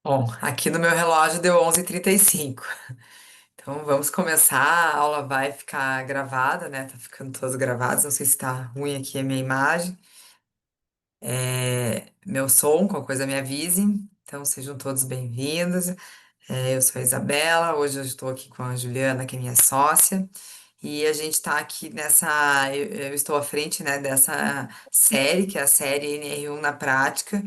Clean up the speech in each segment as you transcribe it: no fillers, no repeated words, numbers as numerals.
Bom, aqui no meu relógio deu 11h35. Então vamos começar. A aula vai ficar gravada, né? Tá ficando todas gravadas. Não sei se tá ruim aqui a minha imagem. Meu som, qualquer coisa me avise. Então sejam todos bem-vindos. Eu sou a Isabela. Hoje eu estou aqui com a Juliana, que é minha sócia. E a gente está aqui nessa. Eu estou à frente, né, dessa série, que é a série NR1 na prática,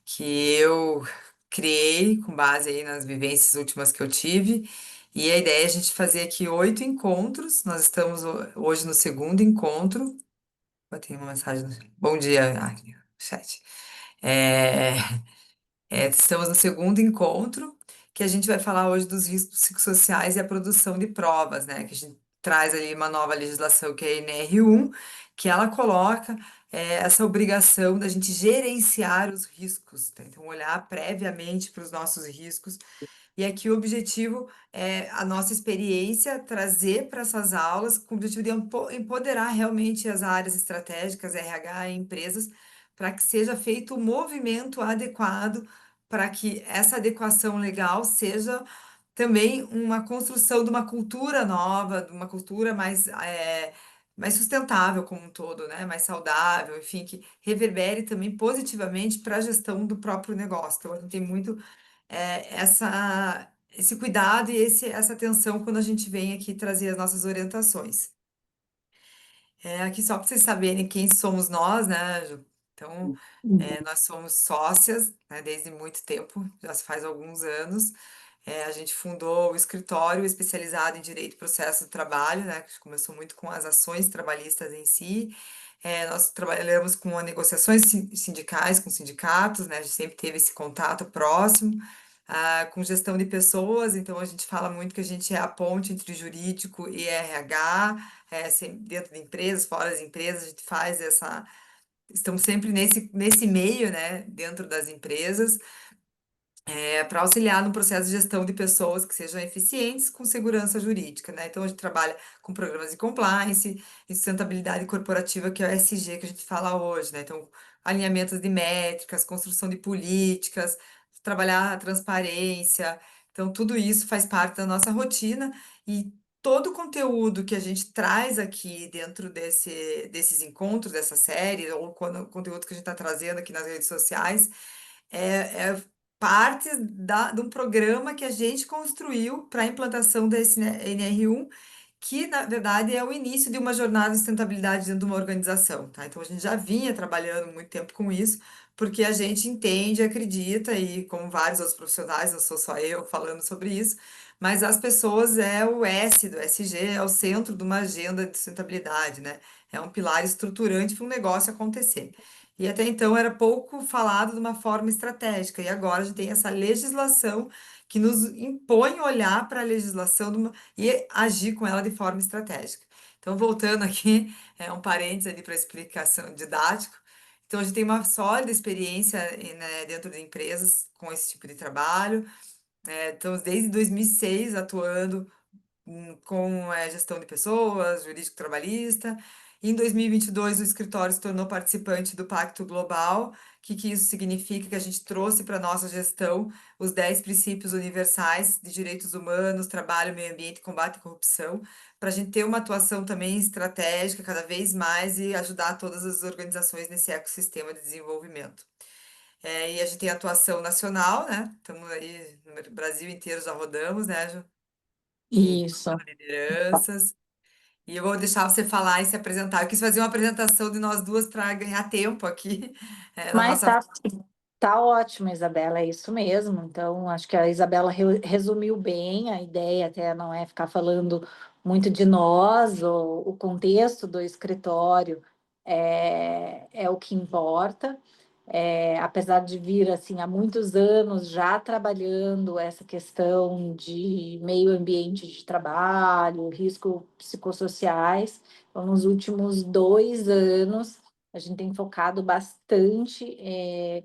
que eu criei com base aí nas vivências últimas que eu tive. E a ideia é a gente fazer aqui 8 encontros. Nós estamos hoje no segundo encontro. Botei uma mensagem no... Bom dia, aqui, no chat. É, estamos no segundo encontro, que a gente vai falar hoje dos riscos psicossociais e a produção de provas, né? Que a gente traz ali uma nova legislação, que é a NR1, que ela coloca essa obrigação da gente gerenciar os riscos, tá? Então, olhar previamente para os nossos riscos. E aqui o objetivo é a nossa experiência, trazer para essas aulas, com o objetivo de empoderar realmente as áreas estratégicas, RH e empresas, para que seja feito o movimento adequado, para que essa adequação legal seja também uma construção de uma cultura nova, de uma cultura mais sustentável como um todo, né? Mais saudável, enfim, que reverbere também positivamente para a gestão do próprio negócio. Então, a gente tem muito esse cuidado e essa atenção quando a gente vem aqui trazer as nossas orientações. Aqui só para vocês saberem quem somos nós, né, Ju? Então, nós somos sócias, né, desde muito tempo, já se faz alguns anos. A gente fundou o escritório especializado em Direito e Processo do Trabalho, né, que começou muito com as ações trabalhistas em si. Nós trabalhamos com negociações sindicais, com sindicatos, né, a gente sempre teve esse contato próximo, com gestão de pessoas, então a gente fala muito que a gente é a ponte entre jurídico e RH, dentro de empresas, fora das empresas, a gente faz essa. Estamos sempre nesse meio, né, dentro das empresas, para auxiliar no processo de gestão de pessoas que sejam eficientes com segurança jurídica, né? Então, a gente trabalha com programas de compliance e sustentabilidade corporativa, que é o SG que a gente fala hoje, né? Então, alinhamentos de métricas, construção de políticas, trabalhar a transparência. Então, tudo isso faz parte da nossa rotina e todo o conteúdo que a gente traz aqui dentro desses encontros, dessa série, ou quando, o conteúdo que a gente está trazendo aqui nas redes sociais, é parte de um programa que a gente construiu para a implantação desse NR1, que na verdade é o início de uma jornada de sustentabilidade dentro de uma organização, tá? Então a gente já vinha trabalhando muito tempo com isso, porque a gente entende, acredita, e como vários outros profissionais, não sou só eu falando sobre isso, mas as pessoas é o S do SG, é o centro de uma agenda de sustentabilidade, né? É um pilar estruturante para um negócio acontecer. E até então era pouco falado de uma forma estratégica, e agora a gente tem essa legislação que nos impõe olhar para a legislação e agir com ela de forma estratégica. Então, voltando aqui, é um parênteses ali para explicação didático. Então, a gente tem uma sólida experiência, né, dentro de empresas com esse tipo de trabalho. Estamos desde 2006 atuando com gestão de pessoas, jurídico trabalhista. Em 2022, o escritório se tornou participante do Pacto Global. O que isso significa? Que a gente trouxe para a nossa gestão os 10 princípios universais de direitos humanos, trabalho, meio ambiente e combate à corrupção, para a gente ter uma atuação também estratégica cada vez mais e ajudar todas as organizações nesse ecossistema de desenvolvimento. E a gente tem atuação nacional, né? Estamos aí no Brasil inteiro, já rodamos, né, Ju? E Isso. lideranças. E eu vou deixar você falar e se apresentar. Eu quis fazer uma apresentação de nós duas para ganhar tempo aqui, na Mas nossa. tá ótimo, Isabela, é isso mesmo. Então, acho que a Isabela resumiu bem a ideia, até não é ficar falando muito de nós, o contexto do escritório é o que importa. Apesar de vir assim há muitos anos já trabalhando essa questão de meio ambiente de trabalho, riscos psicossociais, então, nos últimos 2 anos a gente tem focado bastante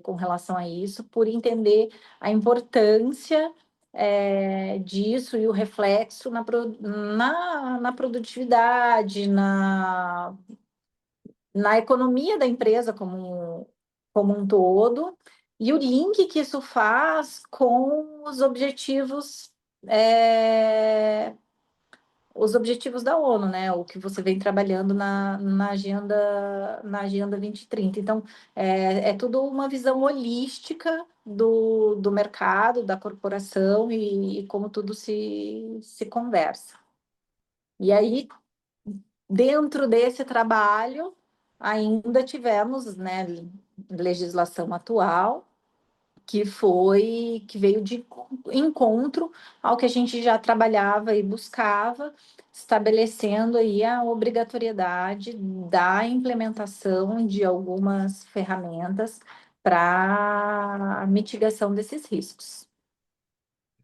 com relação a isso, por entender a importância disso e o reflexo na produtividade, na economia da empresa como um todo, e o link que isso faz com é, os objetivos da ONU, né? O que você vem trabalhando na Agenda 2030. Então, é tudo uma visão holística do mercado, da corporação e como tudo se conversa. E aí, dentro desse trabalho, ainda tivemos, né, legislação atual que veio de encontro ao que a gente já trabalhava e buscava, estabelecendo aí a obrigatoriedade da implementação de algumas ferramentas para mitigação desses riscos.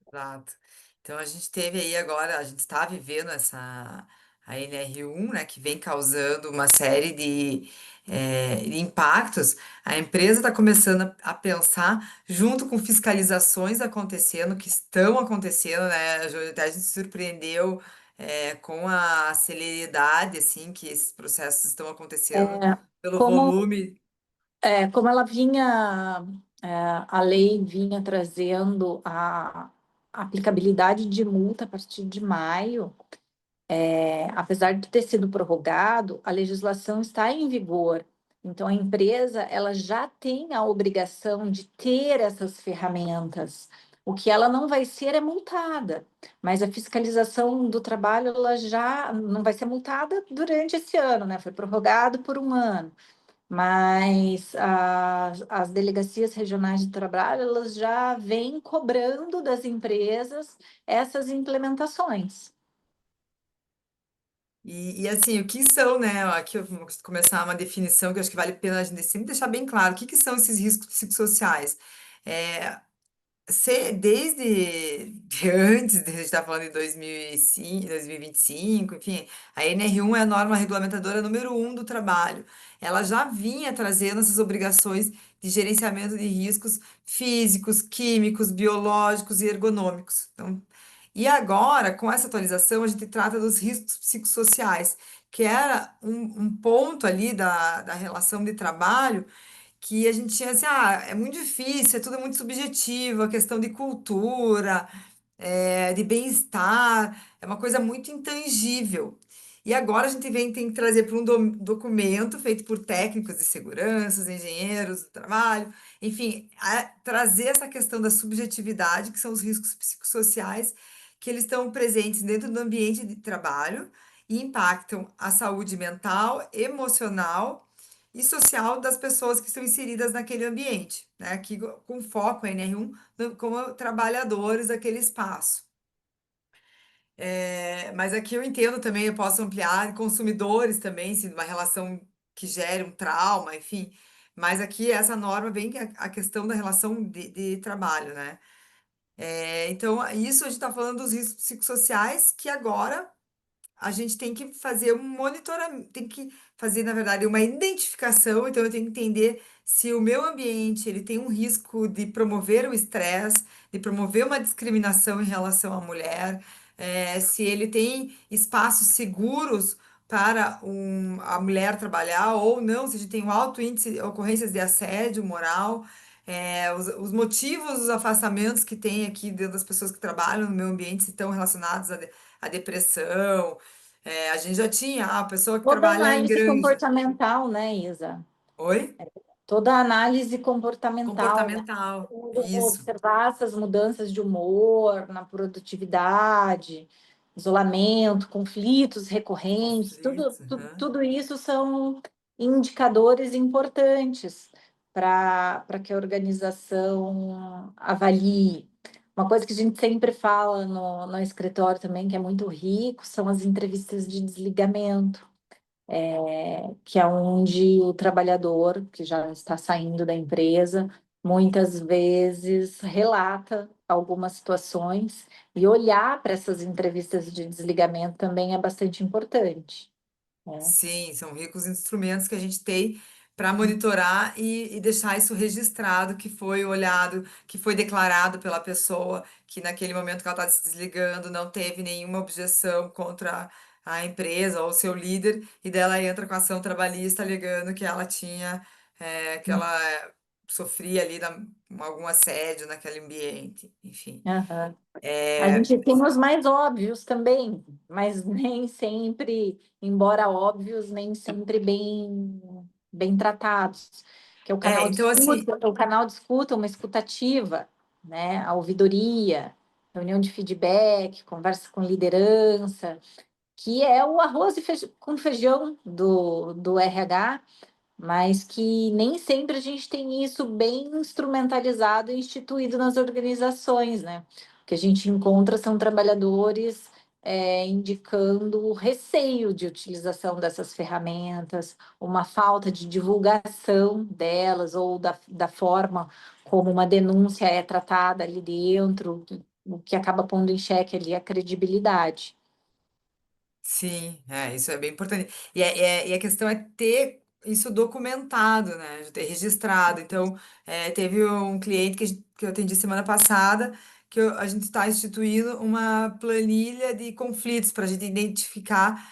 Exato. Então a gente teve aí agora, a gente está vivendo a NR1, né, que vem causando uma série de impactos. A empresa está começando a pensar, junto com fiscalizações acontecendo, que estão acontecendo, né, Júlia? Até a gente se surpreendeu com a celeridade assim que esses processos estão acontecendo, pelo Como, volume. como ela vinha, a lei vinha trazendo a aplicabilidade de multa a partir de maio. Apesar de ter sido prorrogado, a legislação está em vigor. Então, a empresa ela já tem a obrigação de ter essas ferramentas. O que ela não vai ser é multada, mas a fiscalização do trabalho ela já não vai ser multada durante esse ano, né? Foi prorrogado por um ano, mas as delegacias regionais de trabalho elas já vêm cobrando das empresas essas implementações. Assim, o que são, né? Aqui eu vou começar uma definição que eu acho que vale a pena a gente sempre deixar bem claro. O que que são esses riscos psicossociais? É, desde de antes de a gente estar falando de 2005, 2025, enfim, a NR1 é a norma regulamentadora número 1 do trabalho. Ela já vinha trazendo essas obrigações de gerenciamento de riscos físicos, químicos, biológicos e ergonômicos. Então, e agora, com essa atualização, a gente trata dos riscos psicossociais, que era um ponto ali da relação de trabalho que a gente tinha assim, é muito difícil, é tudo muito subjetivo, a questão de cultura, de bem-estar, é uma coisa muito intangível. E agora a gente tem que trazer para um documento feito por técnicos de segurança, engenheiros do trabalho, enfim, trazer essa questão da subjetividade, que são os riscos psicossociais, que eles estão presentes dentro do ambiente de trabalho e impactam a saúde mental, emocional e social das pessoas que estão inseridas naquele ambiente, né? Aqui com foco em NR1 como trabalhadores daquele espaço. Mas aqui eu entendo também, eu posso ampliar consumidores também, se uma relação que gere um trauma, enfim. Mas aqui essa norma vem a questão da relação de trabalho, né? Então, isso a gente está falando dos riscos psicossociais que agora a gente tem que fazer um monitoramento, tem que fazer, na verdade, uma identificação, então eu tenho que entender se o meu ambiente ele tem um risco de promover o estresse, de promover uma discriminação em relação à mulher, se ele tem espaços seguros para a mulher trabalhar ou não, se a gente tem um alto índice de ocorrências de assédio moral, os motivos dos afastamentos que tem aqui dentro das pessoas que trabalham no meu ambiente se estão relacionados à depressão. A gente já tinha a pessoa que Toda trabalha em análise granja. comportamental, né, Isa? Oi? Toda análise comportamental, né? Comportamental. Isso. Observar essas mudanças de humor na produtividade, isolamento, conflitos recorrentes, Conflitos. Aham. tudo isso são indicadores importantes para que a organização avalie. Uma coisa que a gente sempre fala no escritório também, que é muito rico, são as entrevistas de desligamento, que é onde o trabalhador que já está saindo da empresa muitas vezes relata algumas situações e olhar para essas entrevistas de desligamento também é bastante importante, né? Sim, são ricos instrumentos que a gente tem para monitorar e deixar isso registrado, que foi olhado, que foi declarado pela pessoa, que naquele momento que ela está se desligando não teve nenhuma objeção contra a empresa ou seu líder, e dela entra com ação trabalhista alegando que ela tinha, que ela sofria ali algum assédio naquele ambiente, enfim. Aham. A É, gente tem os mais óbvios também, mas nem sempre, embora óbvios, nem sempre bem tratados. Que é então assim, o canal de escuta, uma escutativa, né? A ouvidoria, reunião de feedback, conversa com liderança, que é o arroz com feijão do RH, mas que nem sempre a gente tem isso bem instrumentalizado e instituído nas organizações, né? O que a gente encontra são trabalhadores indicando receio de utilização dessas ferramentas, uma falta de divulgação delas ou da forma como uma denúncia é tratada ali dentro, o que acaba pondo em xeque ali a credibilidade. sim, isso é bem importante. E a questão é ter isso documentado, né? De ter registrado. Então, teve um cliente que eu atendi semana passada, a gente está instituindo uma planilha de conflitos para a gente identificar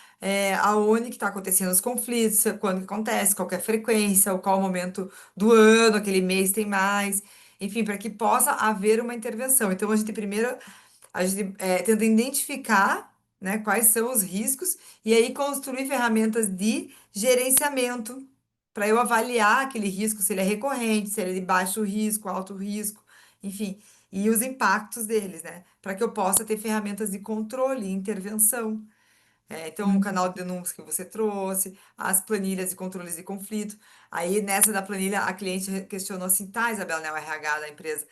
aonde que está acontecendo os conflitos, quando que acontece, qual que é a frequência, ou qual o momento do ano, aquele mês tem mais, enfim, para que possa haver uma intervenção. Então, a gente tenta identificar, né, quais são os riscos e aí construir ferramentas de gerenciamento para eu avaliar aquele risco, se ele é recorrente, se ele é de baixo risco, alto risco, enfim, e os impactos deles, né, para que eu possa ter ferramentas de controle e intervenção. Então, o canal de denúncias que você trouxe, as planilhas de controles de conflito. Aí, nessa da planilha, a cliente questionou assim, tá, Isabela, né, o RH da empresa,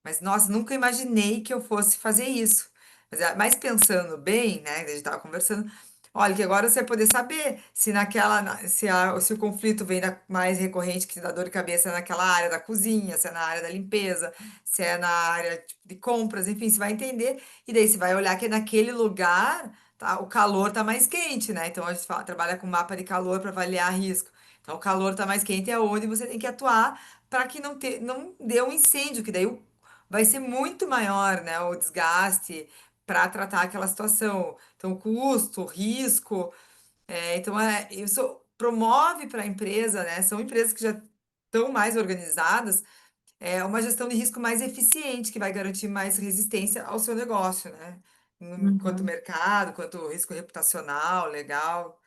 mas, nossa, nunca imaginei que eu fosse fazer isso. Mas pensando bem, né? A gente estava conversando. Olha, que agora você vai poder saber se se o conflito vem mais recorrente que te dá dor de cabeça é naquela área da cozinha, se é na área da limpeza, se é na área tipo, de compras, enfim, você vai entender. E daí você vai olhar que naquele lugar o calor tá mais quente, né? Então a gente trabalha com mapa de calor para avaliar risco. Então o calor tá mais quente é onde você tem que atuar para que não dê um incêndio, que daí vai ser muito maior, né, o desgaste para tratar aquela situação. Então, custo, risco, então isso promove para a empresa, né? São empresas que já estão mais organizadas, uma gestão de risco mais eficiente, que vai garantir mais resistência ao seu negócio, né? Quanto Uhum. mercado, quanto risco reputacional, legal.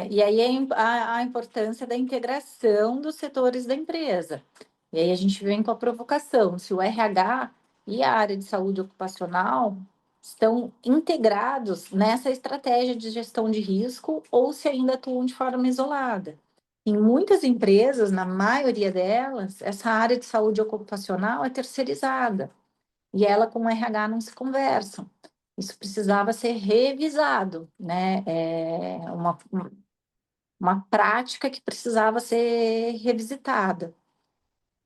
E aí a importância da integração dos setores da empresa. E aí a gente vem com a provocação: se o RH e a área de saúde ocupacional estão integrados nessa estratégia de gestão de risco ou se ainda atuam de forma isolada. Em muitas empresas, na maioria delas, essa área de saúde ocupacional é terceirizada e ela com o RH não se conversam. Isso precisava ser revisado, né? Uma prática que precisava ser revisitada,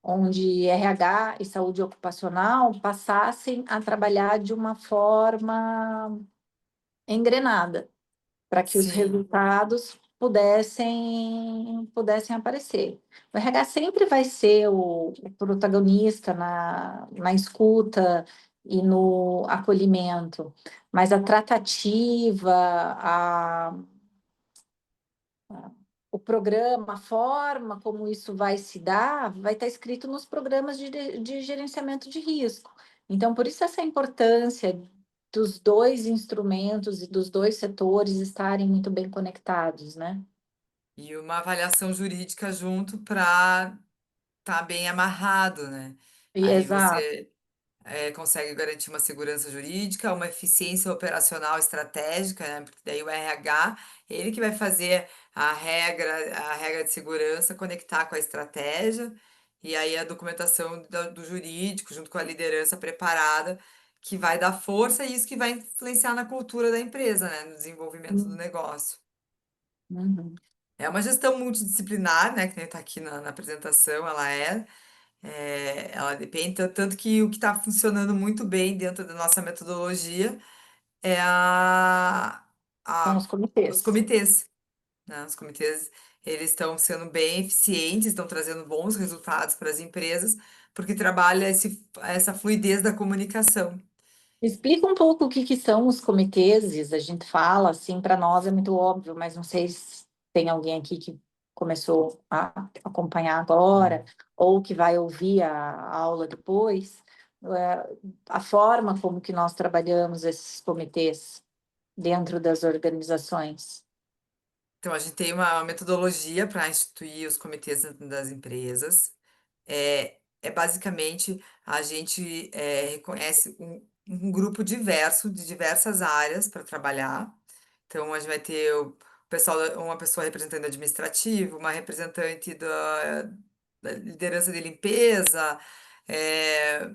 onde RH e saúde ocupacional passassem a trabalhar de uma forma engrenada, para que os Sim. resultados pudessem aparecer. O RH sempre vai ser o protagonista na escuta e no acolhimento, mas a tratativa, o programa, a forma como isso vai se dar, vai estar escrito nos programas de gerenciamento de risco. Então, por isso essa importância dos dois instrumentos e dos dois setores estarem muito bem conectados, né? E uma avaliação jurídica junto para estar bem amarrado, né? Aí Exato. você consegue garantir uma segurança jurídica, uma eficiência operacional estratégica, né? Porque daí o RH, ele que vai fazer a regra de segurança conectar com a estratégia, e aí a documentação do jurídico, junto com a liderança preparada, que vai dar força e isso que vai influenciar na cultura da empresa, né? No desenvolvimento do negócio. Uhum. É uma gestão multidisciplinar, né? Que nem está aqui na apresentação, ela depende, tanto que o que está funcionando muito bem dentro da nossa metodologia é São a- os os comitês. comitês, né? Os comitês, eles estão sendo bem eficientes, estão trazendo bons resultados para as empresas, porque trabalha essa fluidez da comunicação. Explica um pouco o que são os comitês. A gente fala assim, para nós é muito óbvio, mas não sei se tem alguém aqui que começou a acompanhar agora, ou que vai ouvir a aula depois, a forma como que nós trabalhamos esses comitês dentro das organizações. Então, a gente tem uma metodologia para instituir os comitês das empresas. É basicamente a gente reconhece um grupo diverso, de diversas áreas para trabalhar. Então, a gente vai ter o pessoal, uma pessoa representante administrativo, uma representante da liderança de limpeza, eh,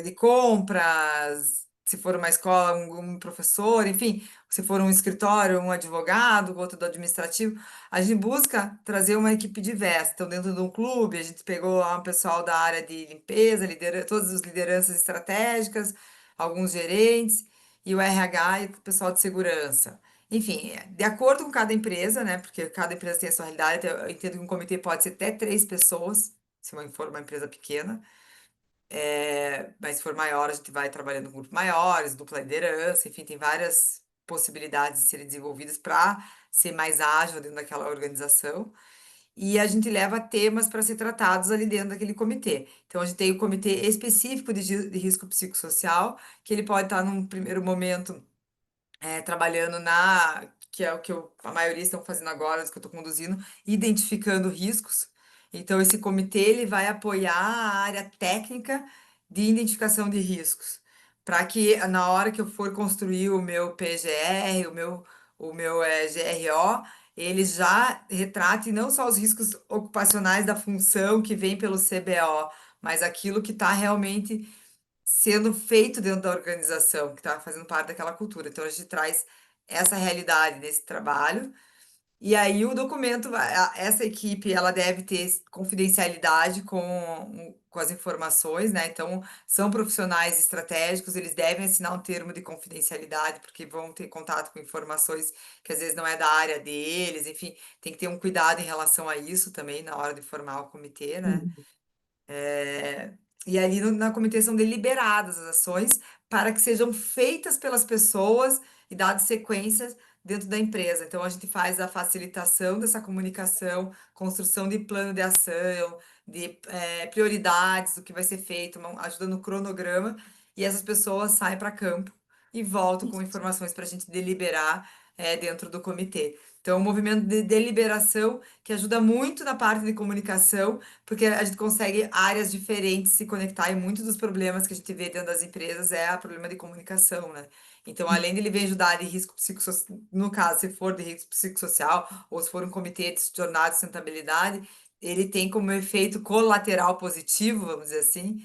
de compras, se for uma escola, um professor, enfim, se for um escritório, um advogado, outro do administrativo, a gente busca trazer uma equipe diversa. Então, dentro de um clube, a gente pegou lá um pessoal da área de limpeza, todas as lideranças estratégicas, alguns gerentes, e o RH e o pessoal de segurança. Enfim, de acordo com cada empresa, né? Porque cada empresa tem a sua realidade. Eu entendo que um comitê pode ser até 3 pessoas, se for uma empresa pequena. Mas se for maior, a gente vai trabalhando com grupos maiores, dupla liderança, enfim, tem várias possibilidades de serem desenvolvidas para ser mais ágil dentro daquela organização. E a gente leva temas para ser tratados ali dentro daquele comitê. Então, a gente tem o comitê específico de risco psicossocial, que ele pode estar num primeiro momento trabalhando que é o que a maioria estão fazendo agora, os que eu estou conduzindo, identificando riscos. Então, esse comitê ele vai apoiar a área técnica de identificação de riscos, para que na hora que eu for construir o meu PGR, o meu GRO, ele já retrate não só os riscos ocupacionais da função que vem pelo CBO, mas aquilo que está realmente sendo feito dentro da organização, que está fazendo parte daquela cultura. Então, a gente traz essa realidade nesse trabalho. E aí, o documento, essa equipe, ela deve ter confidencialidade com as informações, né? Então, são profissionais estratégicos, eles devem assinar um termo de confidencialidade, porque vão ter contato com informações que às vezes não é da área deles, enfim, tem que ter um cuidado em relação a isso também na hora de formar o comitê, né? Uhum. E ali na comitê são deliberadas as ações para que sejam feitas pelas pessoas e dadas sequências dentro da empresa. Então, a gente faz a facilitação dessa comunicação, construção de plano de ação, de prioridades do que vai ser feito, ajuda no cronograma, e essas pessoas saem para campo e voltam com informações para a gente deliberar dentro do comitê. Então, é um movimento de deliberação que ajuda muito na parte de comunicação, porque a gente consegue áreas diferentes se conectar, e muitos dos problemas que a gente vê dentro das empresas é o problema de comunicação, né? Então, além de ele vir ajudar de risco psicossocial, no caso, se for de risco psicossocial, ou se for um comitê de jornada de sustentabilidade, ele tem como efeito colateral positivo, vamos dizer assim,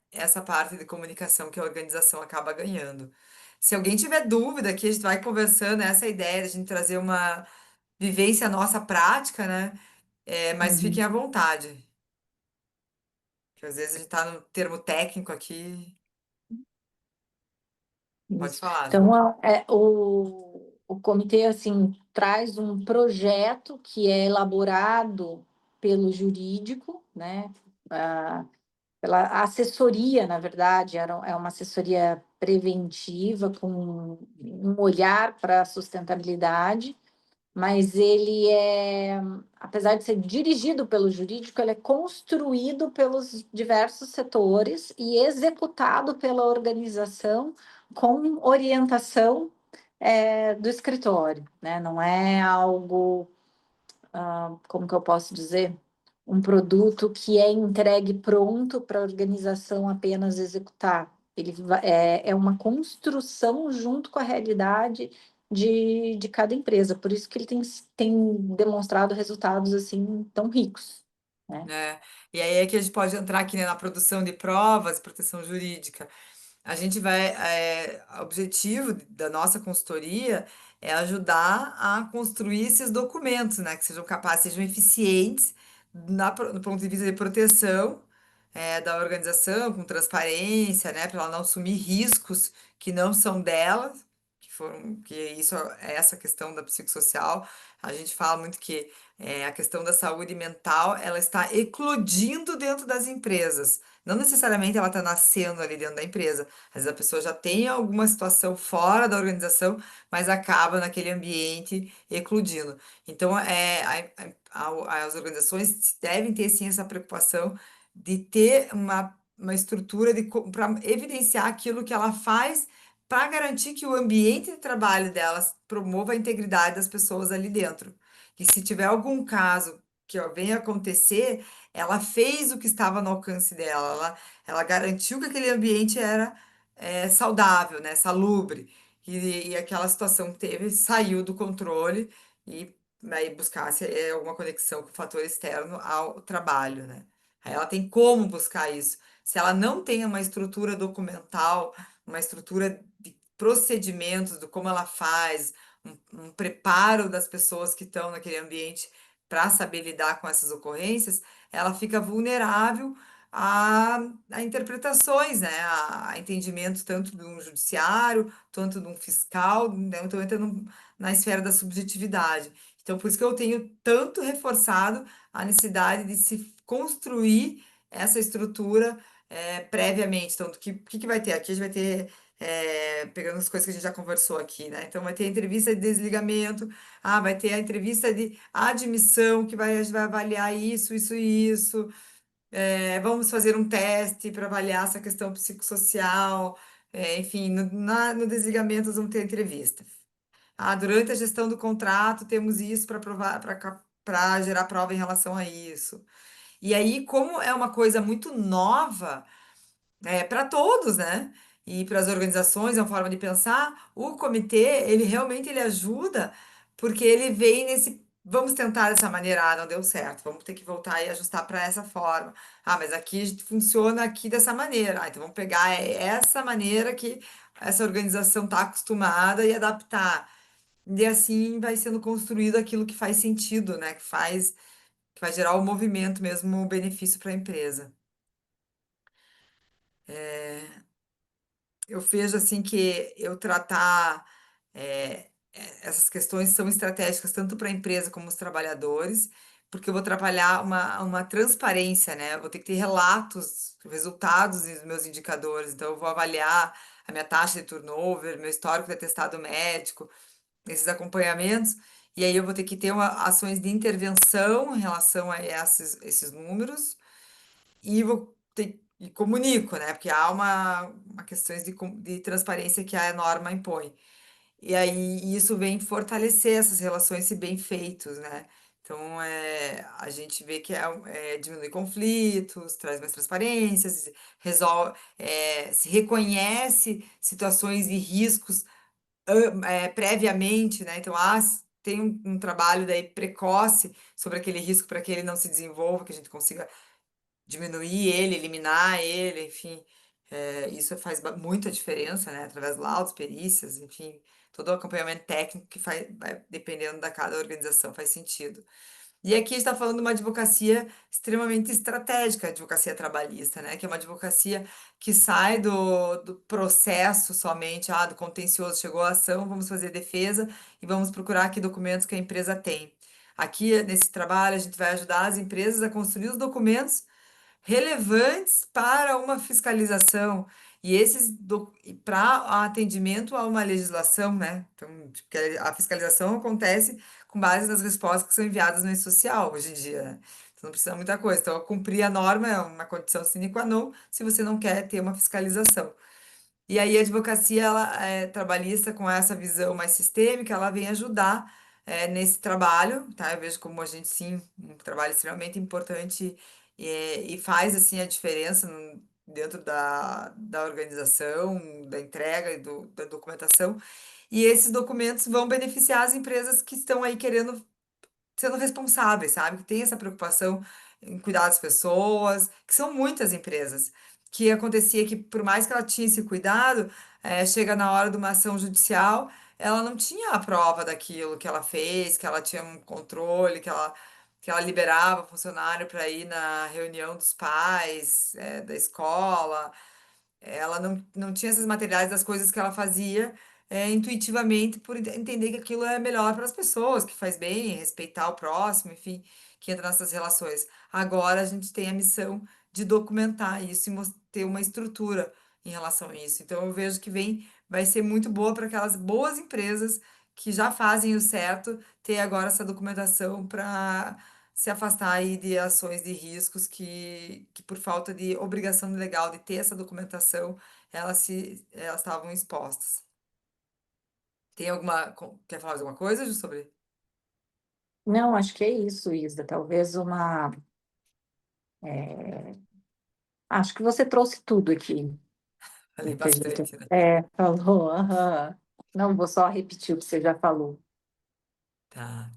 essa parte de comunicação que a organização acaba ganhando. Se alguém tiver dúvida, aqui a gente vai conversando, essa é a ideia, de a gente trazer uma vivência nossa prática, né? Mas fiquem Uhum. à vontade. Que às vezes a gente tá no termo técnico aqui. Pode Isso. falar, Ju. Então, o comitê, assim, traz um projeto que é elaborado pelo jurídico, né? Ah, pela assessoria, na verdade, é uma assessoria preventiva com um olhar para a sustentabilidade, mas ele é, apesar de ser dirigido pelo jurídico, ele é construído pelos diversos setores e executado pela organização com orientação do escritório, né? Não é algo, como que eu posso dizer? Um produto que é entregue pronto para a organização apenas executar. É uma construção junto com a realidade de cada empresa. Por isso que ele tem demonstrado resultados assim tão ricos, né? Né? E aí é que a gente pode entrar aqui, né, na produção de provas, proteção jurídica. A gente vai, o objetivo da nossa consultoria é ajudar a construir esses documentos, né, que sejam capazes, sejam eficientes no ponto de vista de proteção, da organização, com transparência, né, para ela não assumir riscos que não são dela, que isso é essa questão da psicossocial. A gente fala muito que a questão da saúde mental, ela está eclodindo dentro das empresas. Não necessariamente ela está nascendo ali dentro da empresa. Às vezes a pessoa já tem alguma situação fora da organização, mas acaba naquele ambiente eclodindo. Então, as organizações devem ter sim essa preocupação de ter uma estrutura para evidenciar aquilo que ela faz para garantir que o ambiente de trabalho delas promova a integridade das pessoas ali dentro. E se tiver algum caso que ó, venha acontecer, ela fez o que estava no alcance dela, ela garantiu que aquele ambiente era saudável, né, salubre, e aquela situação que teve saiu do controle e aí buscasse alguma conexão com o fator externo ao trabalho, né? Aí ela tem como buscar isso. Se ela não tem uma estrutura documental, uma estrutura de procedimentos do como ela faz, um preparo das pessoas que estão naquele ambiente para saber lidar com essas ocorrências, ela fica vulnerável a interpretações, né? A entendimento tanto de um judiciário, tanto de um fiscal, né? Então entra na esfera da subjetividade. Então, por isso que eu tenho tanto reforçado a necessidade de se construir essa estrutura previamente. Então, o que vai ter? Aqui a gente vai ter pegando as coisas que a gente já conversou aqui, né? Então, vai ter a entrevista de desligamento, vai ter a entrevista de admissão, que a gente vai avaliar isso, isso e isso. Vamos fazer um teste para avaliar essa questão psicossocial. Enfim, no desligamento, nós vamos ter a entrevista. Durante a gestão do contrato, temos isso para provar, para gerar prova em relação a isso. E aí, como é uma coisa muito nova, para todos, né? E para as organizações, é uma forma de pensar. O comitê, ele realmente ele ajuda, porque ele vem nesse. Vamos tentar dessa maneira, não deu certo, vamos ter que voltar e ajustar para essa forma. Mas aqui funciona aqui dessa maneira. Então vamos pegar essa maneira que essa organização está acostumada e adaptar. E assim vai sendo construído aquilo que faz sentido, né? Que vai gerar o movimento mesmo, o benefício para a empresa. Eu vejo assim que eu tratar essas questões são estratégicas tanto para a empresa como os trabalhadores, porque eu vou trabalhar uma transparência, né? Eu vou ter que ter relatos, resultados dos meus indicadores. Então, eu vou avaliar a minha taxa de turnover, meu histórico de atestado médico, esses acompanhamentos, e aí eu vou ter que ter ações de intervenção em relação a esses números e vou ter, e comunico, né? Porque há uma questões de transparência que a norma impõe. E aí isso vem fortalecer essas relações se bem feitos, né? Então, a gente vê que diminui conflitos, traz mais transparência, resolve, se reconhece situações e riscos previamente, né? Então, tem um trabalho daí precoce sobre aquele risco para que ele não se desenvolva, que a gente consiga diminuir ele, eliminar ele, enfim, isso faz muita diferença, né? Através de laudos, perícias, enfim, todo o acompanhamento técnico que vai dependendo da cada organização, faz sentido. E aqui a gente está falando de uma advocacia extremamente estratégica, a advocacia trabalhista, né? Que é uma advocacia que sai do processo somente, do contencioso, chegou a ação, vamos fazer defesa e vamos procurar aqui documentos que a empresa tem. Aqui, nesse trabalho, a gente vai ajudar as empresas a construir os documentos relevantes para uma fiscalização e esses para atendimento a uma legislação, né? Então, tipo, que a fiscalização acontece com base nas respostas que são enviadas no e-social hoje em dia, né? Então, não precisa muita coisa. Então, cumprir a norma é uma condição sine qua non se você não quer ter uma fiscalização. E aí a advocacia ela é trabalhista com essa visão mais sistêmica, ela vem ajudar nesse trabalho, tá? Eu vejo como a gente sim, um trabalho extremamente importante e faz assim a diferença dentro da organização, da entrega e da documentação. E esses documentos vão beneficiar as empresas que estão aí querendo sendo responsáveis, sabe? Que tem essa preocupação em cuidar das pessoas, que são muitas empresas. Que acontecia que, por mais que ela tinha esse cuidado, chega na hora de uma ação judicial, ela não tinha a prova daquilo que ela fez, que ela tinha um controle, que ela liberava o funcionário para ir na reunião dos pais, da escola. Ela não tinha esses materiais das coisas que ela fazia, intuitivamente por entender que aquilo é melhor para as pessoas, que faz bem, respeitar o próximo, enfim, que entra nessas relações. Agora a gente tem a missão de documentar isso e ter uma estrutura em relação a isso. Então eu vejo que vai ser muito boa para aquelas boas empresas que já fazem o certo, ter agora essa documentação para se afastar aí de ações de riscos que por falta de obrigação legal de ter essa documentação, elas estavam expostas. Tem quer falar alguma coisa, Ju, sobre? Não, acho que é isso, Isa. Talvez acho que você trouxe tudo aqui, Falei o que a gente bastante, né? falou. Aham. Não vou só repetir o que você já falou. Tá.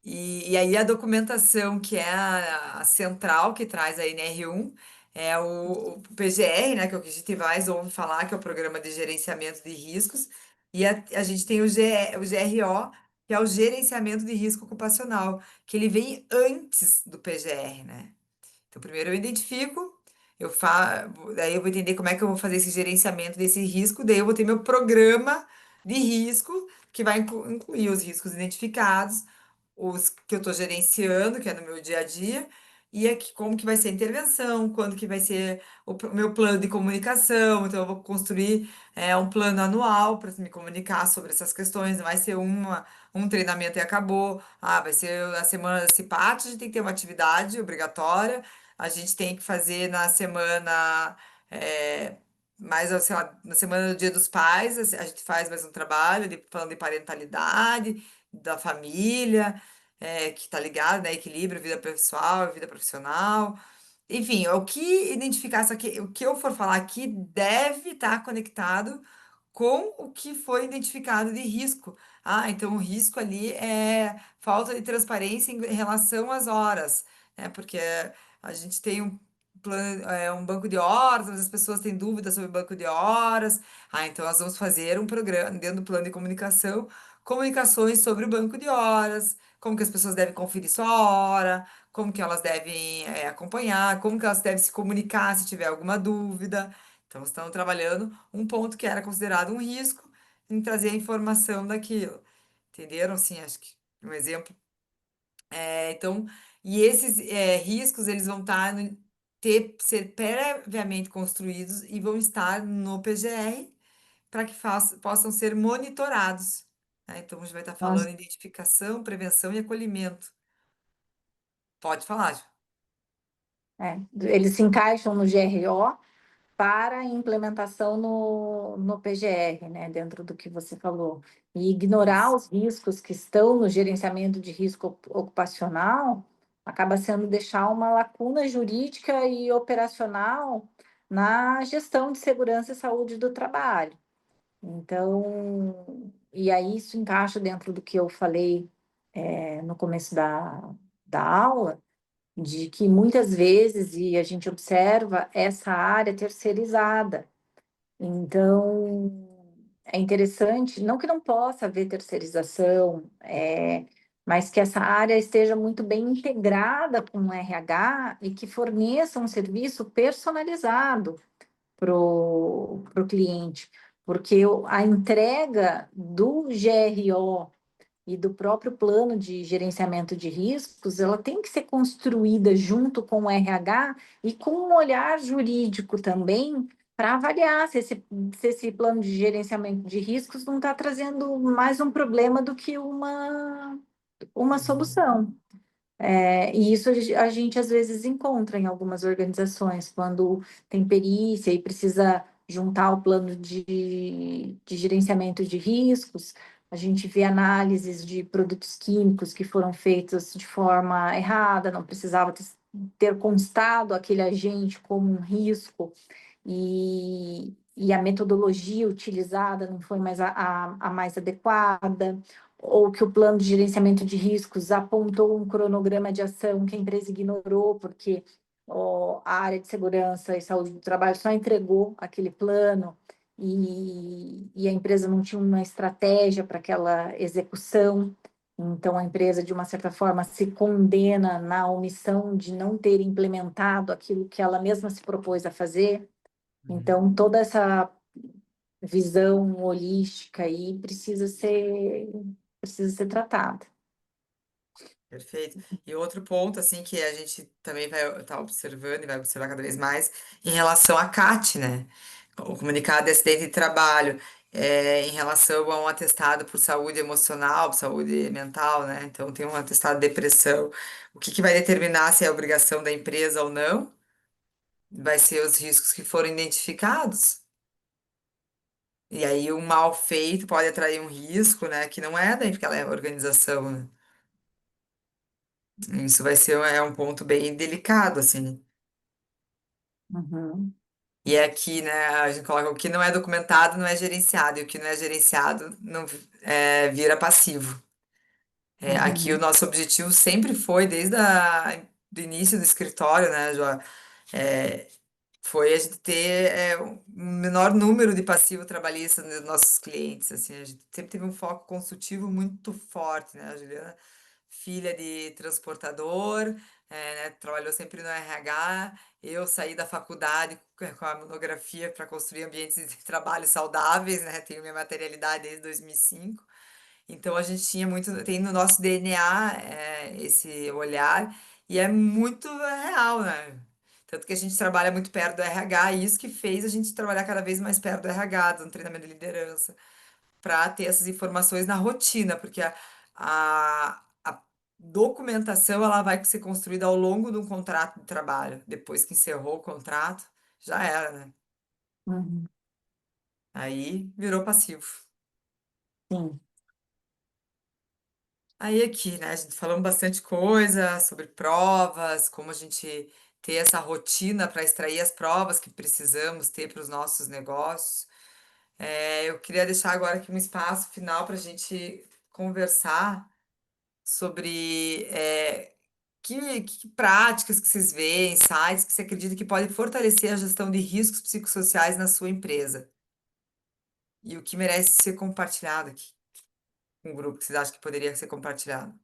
E aí a documentação, que é a central que traz a NR1, é o PGR, né, que é o que a gente mais ouve falar, que é o Programa de Gerenciamento de Riscos, e a gente tem o GRO, que é o Gerenciamento de Risco Ocupacional, que ele vem antes do PGR, né? Então, primeiro eu identifico, daí eu vou entender como é que eu vou fazer esse gerenciamento desse risco, daí eu vou ter meu programa de risco, que vai incluir os riscos identificados, os que eu estou gerenciando, que é no meu dia a dia, e aqui como que vai ser a intervenção, quando que vai ser o meu plano de comunicação, então eu vou construir um plano anual para me comunicar sobre essas questões, não vai ser um treinamento e acabou, vai ser a semana da CIPAT, a gente tem que ter uma atividade obrigatória, a gente tem que fazer na semana, é, sei lá, na semana do Dia dos Pais, a gente faz mais um trabalho falando de parentalidade, da família, que tá ligado, né? Equilíbrio, vida pessoal, vida profissional. Enfim, o que identificar, só que o que eu for falar aqui deve estar conectado com o que foi identificado de risco. Então o risco ali é falta de transparência em relação às horas, né? Porque a gente tem um banco de horas, mas as pessoas têm dúvidas sobre o banco de horas. Então nós vamos fazer um programa dentro do plano de comunicação, comunicações sobre o banco de horas, como que as pessoas devem conferir sua hora, como que elas devem acompanhar, como que elas devem se comunicar se tiver alguma dúvida. Então, estamos trabalhando um ponto que era considerado um risco em trazer a informação daquilo. Entenderam? Sim, acho que um exemplo. Então, e esses riscos, eles vão ser previamente construídos e vão estar no PGR para que possam ser monitorados, né? Então, a gente vai estar falando Nossa, em identificação, prevenção e acolhimento. Pode falar, Ju. eles se encaixam no GRO para a implementação no PGR, né, dentro do que você falou. E ignorar Isso. os riscos que estão no gerenciamento de risco ocupacional acaba sendo deixar uma lacuna jurídica e operacional na gestão de segurança e saúde do trabalho. Então, e aí isso encaixa dentro do que eu falei, no começo da aula, de que muitas vezes, e a gente observa essa área terceirizada. Então, é interessante, não que não possa haver terceirização, mas que essa área esteja muito bem integrada com o RH e que forneça um serviço personalizado para o cliente, porque a entrega do GRO e do próprio plano de gerenciamento de riscos, ela tem que ser construída junto com o RH e com um olhar jurídico também, para avaliar se esse plano de gerenciamento de riscos não está trazendo mais um problema do que uma Uhum. solução. E isso a gente às vezes encontra em algumas organizações, quando tem perícia e precisa juntar o plano de gerenciamento de riscos, a gente vê análises de produtos químicos que foram feitos de forma errada, não precisava ter constado aquele agente como um risco, e a metodologia utilizada não foi mais a mais adequada, ou que o plano de gerenciamento de riscos apontou um cronograma de ação que a empresa ignorou, porque a área de segurança e saúde do trabalho só entregou aquele plano e a empresa não tinha uma estratégia para aquela execução. Então, a empresa, de uma certa forma, se condena na omissão de não ter implementado aquilo que ela mesma se propôs a fazer. Uhum. Então, toda essa visão holística aí precisa ser tratada. Perfeito. E outro ponto, assim, que a gente também vai estar observando e vai observar cada vez mais em relação à CAT, né? O comunicado de acidente de trabalho, em relação a um atestado por saúde emocional, por saúde mental, né? Então, tem um atestado de depressão. O que que vai determinar se é obrigação da empresa ou não? Vai ser os riscos que foram identificados. E aí, um mal feito pode atrair um risco, né? Que não é daquela organização, né? Isso vai ser um ponto bem delicado, assim. Uhum, E aqui, né, a gente coloca o que não é documentado não é gerenciado, e o que não é gerenciado não vira passivo. Aqui o uhum, nosso objetivo sempre foi, desde do início do escritório, né, Joa, é, foi a gente ter um menor número de passivo trabalhista nos nossos clientes, assim, a gente sempre teve um foco consultivo muito forte, né, a Juliana, filha de transportador, né, trabalhou sempre no RH, eu saí da faculdade com a monografia para construir ambientes de trabalho saudáveis, né, tenho minha materialidade desde 2005, então a gente tinha muito, tem no nosso DNA esse olhar e é muito real, né? Tanto que a gente trabalha muito perto do RH e isso que fez a gente trabalhar cada vez mais perto do RH, do treinamento de liderança, para ter essas informações na rotina, porque a documentação ela vai ser construída ao longo de um contrato de trabalho. Depois que encerrou o contrato, já era, né? uhum. Aí virou passivo. Sim. Aí aqui, né, a gente falamos bastante coisa sobre provas, como a gente ter essa rotina para extrair as provas que precisamos ter para os nossos negócios. Eu queria deixar agora aqui um espaço final para a gente conversar sobre que práticas que vocês veem, sites que você acredita que podem fortalecer a gestão de riscos psicossociais na sua empresa e o que merece ser compartilhado aqui com o grupo que vocês acham que poderia ser compartilhado.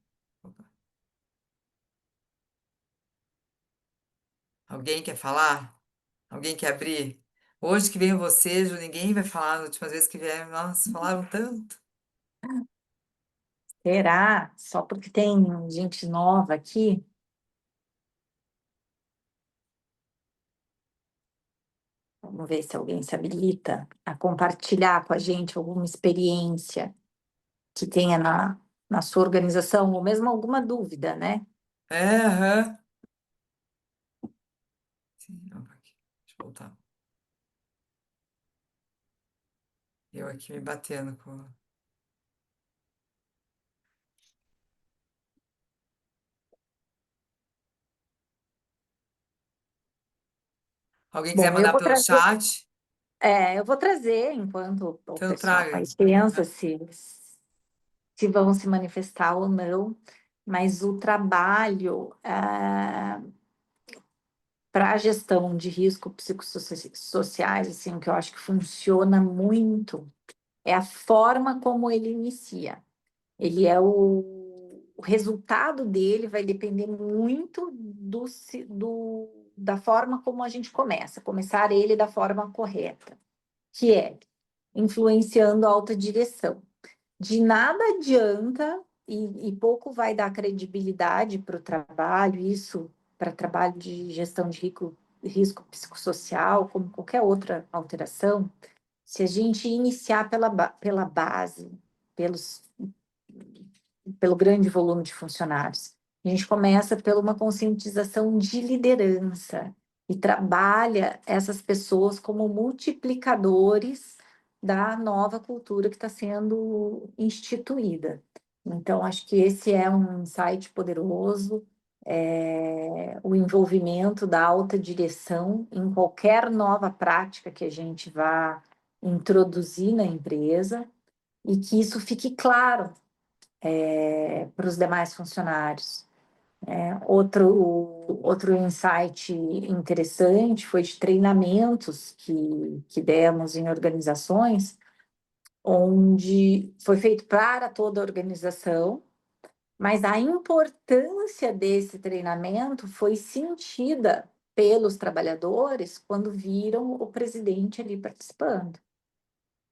Alguém quer falar? Alguém quer abrir? Hoje que veio você, Ju, ninguém vai falar. Nas últimas vezes que vieram, nossa, falaram tanto. Será? Só porque tem gente nova aqui? Vamos ver se alguém se habilita a compartilhar com a gente alguma experiência que tenha na sua organização, ou mesmo alguma dúvida, né? Aham. Sim, opa, aqui. Deixa eu voltar. Eu aqui me batendo com. Alguém quiser Bom, eu mandar vou pelo trazer, chat? eu vou trazer enquanto o Então pessoal traga. mais pensa se vão se manifestar ou não, mas o trabalho para a gestão de risco psicossociais, assim, o que eu acho que funciona muito é a forma como ele inicia. Ele é o resultado dele vai depender muito da forma como a gente começa, começar ele da forma correta, que é influenciando a alta direção. De nada adianta e pouco vai dar credibilidade para o trabalho, isso para trabalho de gestão de risco psicossocial, como qualquer outra alteração, se a gente iniciar pela base, pelos pelo grande volume de funcionários. A gente começa por uma conscientização de liderança e trabalha essas pessoas como multiplicadores da nova cultura que está sendo instituída. Então, acho que esse é um insight poderoso, o envolvimento da alta direção em qualquer nova prática que a gente vá introduzir na empresa e que isso fique claro para os demais funcionários. Outro insight interessante foi de treinamentos que demos em organizações, onde foi feito para toda a organização, mas a importância desse treinamento foi sentida pelos trabalhadores quando viram o presidente ali participando.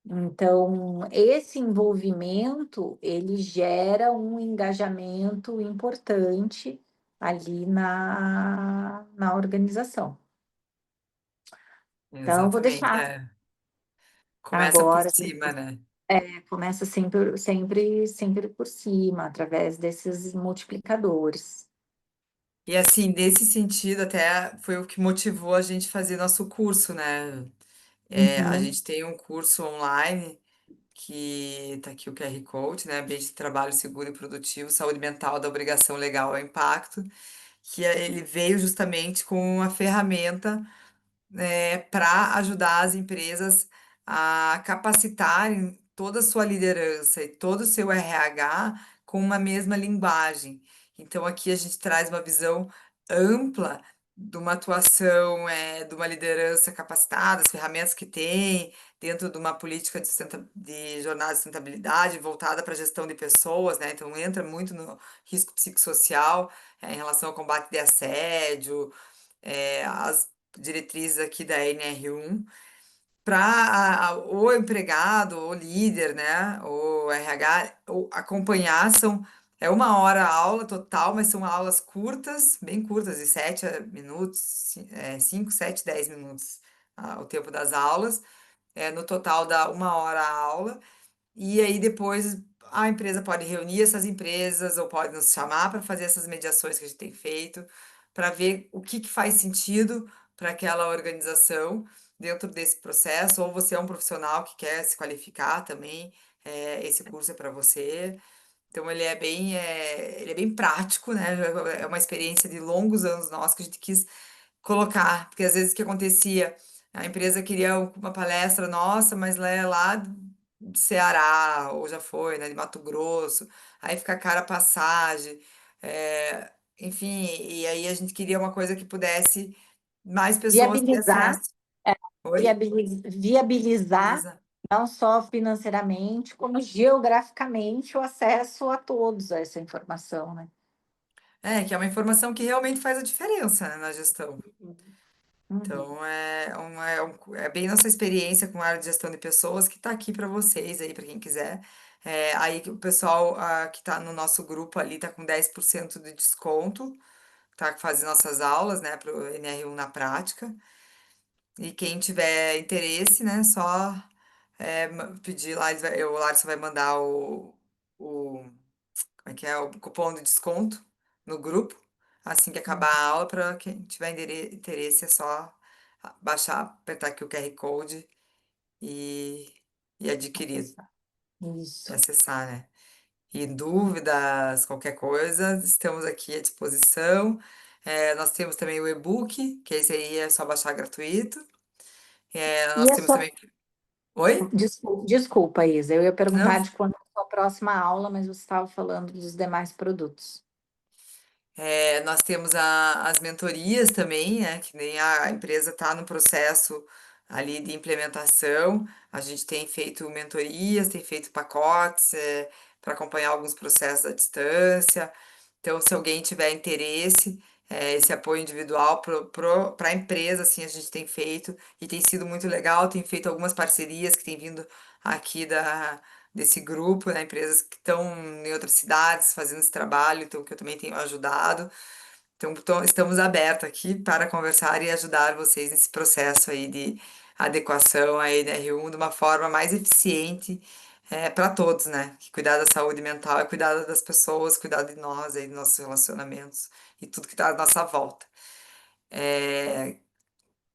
Então, esse envolvimento, ele gera um engajamento importante ali na organização. Então, eu vou Exatamente, deixar é. Começa por agora, cima, né? começa sempre por cima, através desses multiplicadores. E assim, nesse sentido, até foi o que motivou a gente fazer nosso curso, né? A Uhum. gente tem um curso online que tá aqui o QR Code, né? Ambiente de trabalho seguro e produtivo, saúde mental da obrigação legal ao impacto, ele veio justamente com uma ferramenta para ajudar as empresas a capacitarem toda a sua liderança e todo o seu RH com uma mesma linguagem. Então, aqui a gente traz uma visão ampla de uma atuação, de uma liderança capacitada, as ferramentas que tem dentro de uma política de jornada de sustentabilidade voltada para a gestão de pessoas, né? Então, entra muito no risco psicossocial, em relação ao combate de assédio, as diretrizes aqui da NR1 para o empregado, o líder, né, o RH, acompanhar, é 1 hora a aula total, mas são aulas curtas, bem curtas, de 7 minutos, 5, 7, 10 minutos, o tempo das aulas, no total dá 1 hora a aula, e aí depois a empresa pode reunir essas empresas ou pode nos chamar para fazer essas mediações que a gente tem feito, para ver o que que faz sentido para aquela organização dentro desse processo, ou você é um profissional que quer se qualificar também, esse curso é para você. Então ele é bem prático, né? É uma experiência de longos anos nossa que a gente quis colocar, porque às vezes o que acontecia, a empresa queria uma palestra nossa, mas lá do Ceará, ou já foi, né, de Mato Grosso, aí fica cara a passagem, enfim, e aí a gente queria uma coisa que pudesse mais pessoas ter Viabilizar, acesso. Oi? viabilizar Beleza. não só financeiramente, como geograficamente o acesso a todos a essa informação, né? Que é uma informação que realmente faz a diferença, né, na gestão. Uhum. Então, é bem nossa experiência com a área de gestão de pessoas que está aqui para vocês aí, para quem quiser. Aí que o pessoal que está no nosso grupo ali está com 10% de desconto, tá fazendo nossas aulas, né, para o NR1 na prática. E quem tiver interesse, né, só pedir lá, o Larson vai mandar o como é que é, o cupom de desconto no grupo, assim que acabar a aula, para quem tiver interesse, é só baixar, apertar aqui o QR Code e, e adquirir, e Isso. acessar, né? E dúvidas, qualquer coisa, estamos aqui à disposição. Nós temos também o e-book, que esse aí é só baixar gratuito. E Nós a temos sua. também. Oi? Desculpa, Isa, eu ia Não. perguntar de quando é a sua próxima aula, mas você estava falando dos demais produtos. Nós temos as mentorias também, né? Que nem a empresa está no processo ali de implementação. A gente tem feito mentorias, tem feito pacotes, para acompanhar alguns processos à distância. Então, se alguém tiver interesse, esse apoio individual para a empresa, assim, a gente tem feito e tem sido muito legal. Tem feito algumas parcerias que tem vindo aqui desse grupo, né? Empresas que estão em outras cidades fazendo esse trabalho, então que eu também tenho ajudado. Então, estamos abertos aqui para conversar e ajudar vocês nesse processo aí de adequação à NR1 de uma forma mais eficiente para todos, né? Que cuidar da saúde mental é cuidar das pessoas, cuidar de nós aí, dos nossos relacionamentos e tudo que está à nossa volta.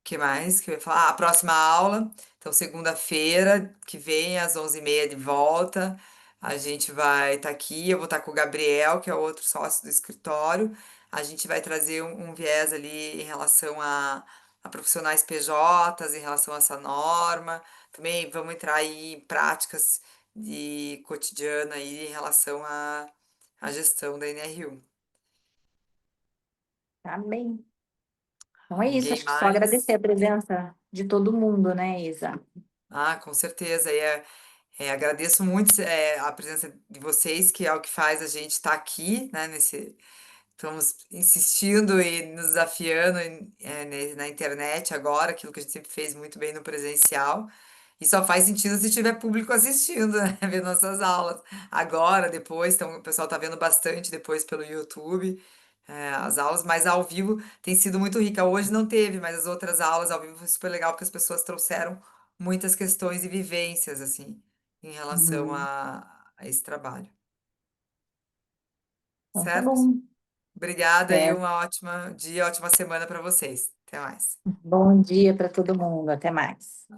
Que mais que eu ia falar? A próxima aula, então segunda-feira que vem, às 11h30 de volta, a gente vai estar aqui, eu vou estar com o Gabriel, que é o outro sócio do escritório, a gente vai trazer um viés ali em relação a profissionais PJs, em relação a essa norma, também vamos entrar aí em práticas de cotidiano aí em relação à gestão da NR1. Tá bem. Então é isso, Alguém acho que só agradecer mais? a presença de todo mundo, né, Isa? Com certeza. Agradeço muito a presença de vocês, que é o que faz a gente estar aqui, né, estamos insistindo e nos desafiando na internet agora, aquilo que a gente sempre fez muito bem no presencial. E só faz sentido se tiver público assistindo, né? Ver nossas aulas. Agora, depois, então, o pessoal tá vendo bastante depois pelo YouTube. As aulas, mas ao vivo tem sido muito rica. Hoje não teve, mas as outras aulas ao vivo foi super legal, porque as pessoas trouxeram muitas questões e vivências, assim, em relação Uhum. a esse trabalho. Então tá Certo? bom. Obrigada e Certo. uma ótima dia, ótima semana para vocês. Até mais. Bom dia para todo mundo. Até mais.